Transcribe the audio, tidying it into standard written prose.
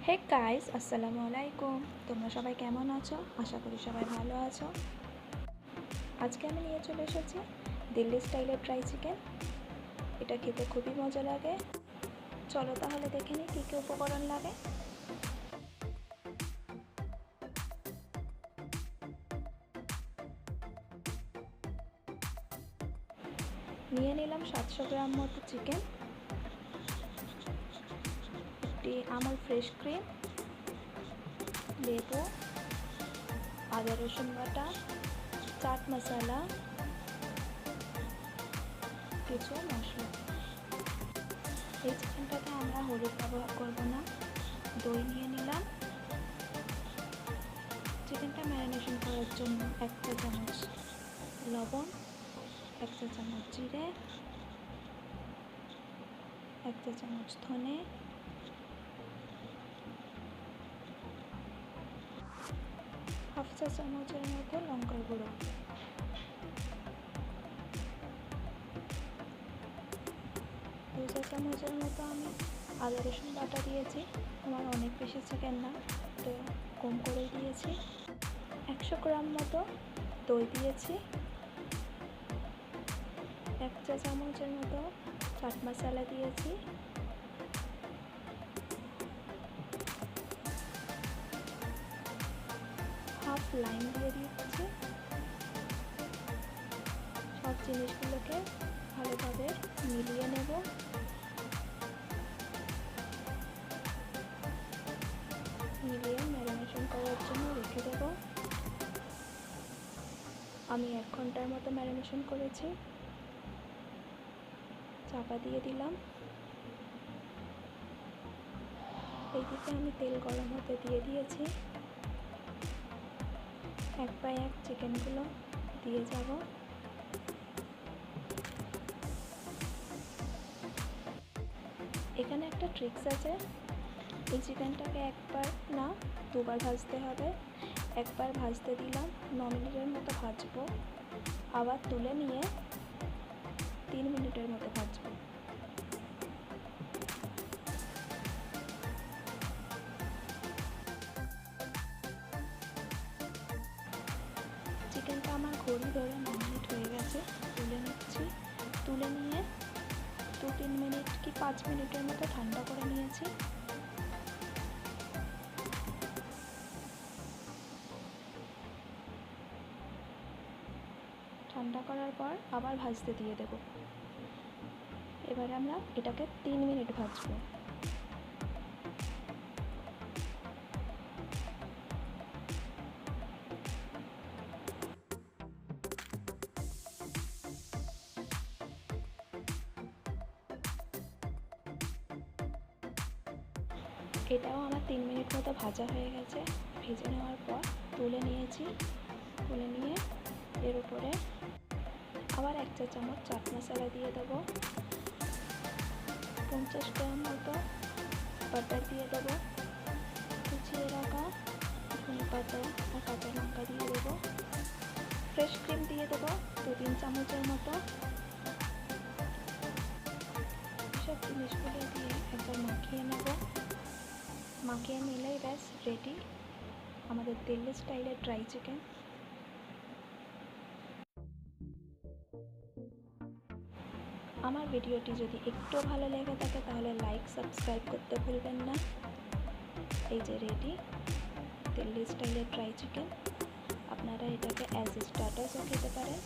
Hey guys, আসসালামু আলাইকুম। তোমরা সবাই কেমন আছো? আশা করি সবাই ভালো আছো। আজকে আমি নিয়ে চলে এসেছি দিল্লি স্টাইলের ড্রাই চিকেন। এটা খেতে খুবই মজা লাগে। চলো তাহলে দেখে নিই কী কী উপকরণ লাগে। নিয়ে নিলাম 700 গ্রাম মতো চিকেন, একটি আমুল ফ্রেশ ক্রিম, লেবু, আদা রসুন বাটা, চাট মশলা, কিছু মশলা। এই চিকেনটাতে আমরা হলুদ ব্যবহার করব না। দই নিয়ে নিলাম। চিকেনটা ম্যারিনেশন করার জন্য 1 চা চামচ লবণ, 1 চা চামচ জিরে, 1 চা চামচ ধনে, 1/2 চা চামচের মতো লঙ্কার গুঁড়ো। দু চা চামচের মতো আমি আদা রসুন বাটা দিয়েছি। আমার অনেক বেশি চিকেন না, তো কম করেই দিয়েছি। 100 গ্রাম মতো দই দিয়েছি। 1 চা চামচের মতো চাট মশলা দিয়েছি। হাফ লাইম দিয়ে দিচ্ছি। সব জিনিসগুলোকে ভালোভাবে মিলিয়ে নেব। মিলিয়ে ম্যারিনেশন করার জন্য রেখে দেব। আমি 1 ঘন্টার মতো ম্যারিনেশন করেছি। চাপা দিয়ে দিলাম। এইদিকে আমি তেল গরম হতে দিয়ে দিয়েছি। 1 বাই 1 চিকেনগুলো দিয়ে যাব। এখানে একটা ট্রিক্স আছে। এই চিকেনটাকে একবার না দুবার ভাজতে হবে। একবার ভাজতে দিলাম, 9 মিনিটের মতো ভাজবো। আবার তুলে নিয়ে 3 মিনিটের মতো ভাজবো। চিকেনটা আমার ঘড়ি ধরে 9 মিনিট হয়ে গেছে। তুলে নিচ্ছি। তুলে নিয়ে 2-3 মিনিট কি 5 মিনিটের মতো ঠান্ডা করে নিয়েছি। ঠান্ডা করার পর আবার ভাজতে দিয়ে দেব। এবারে আমরা এটাকে 3 মিনিট ভাজবো। এটাও আমার 3 মিনিট মতো ভাজা হয়ে গেছে। ভেজে নেওয়ার পর তুলে নিয়েছি। তুলে নিয়ে এর উপরে আবার 1 চা চামচ চাট মশলা দিয়ে দেবো। 50 গ্রাম মতো বাটার দিয়ে দেবো। কুচিয়ে রাখা ধনে পাতা আর কাঁচা লঙ্কা দিয়ে দেবো। ফ্রেশ ক্রিম দিয়ে দেবো 2-3 চামচের মতো। সব জিনিসগুলো দিয়ে একবার মাখিয়ে নেব। মাখিয়ে নিলেই ব্যাস রেডি আমাদের দিল্লি স্টাইলের ড্রাই চিকেন। আমার ভিডিওটি যদি একটু ভালো লেগে থাকে তাহলে লাইক সাবস্ক্রাইব করতে ভুলবেন না। এই যে রেডি দিল্লি স্টাইলের ড্রাই চিকেন। আপনারা এটাকে অ্যাজ এ স্টার্টার্সও খেতে পারেন।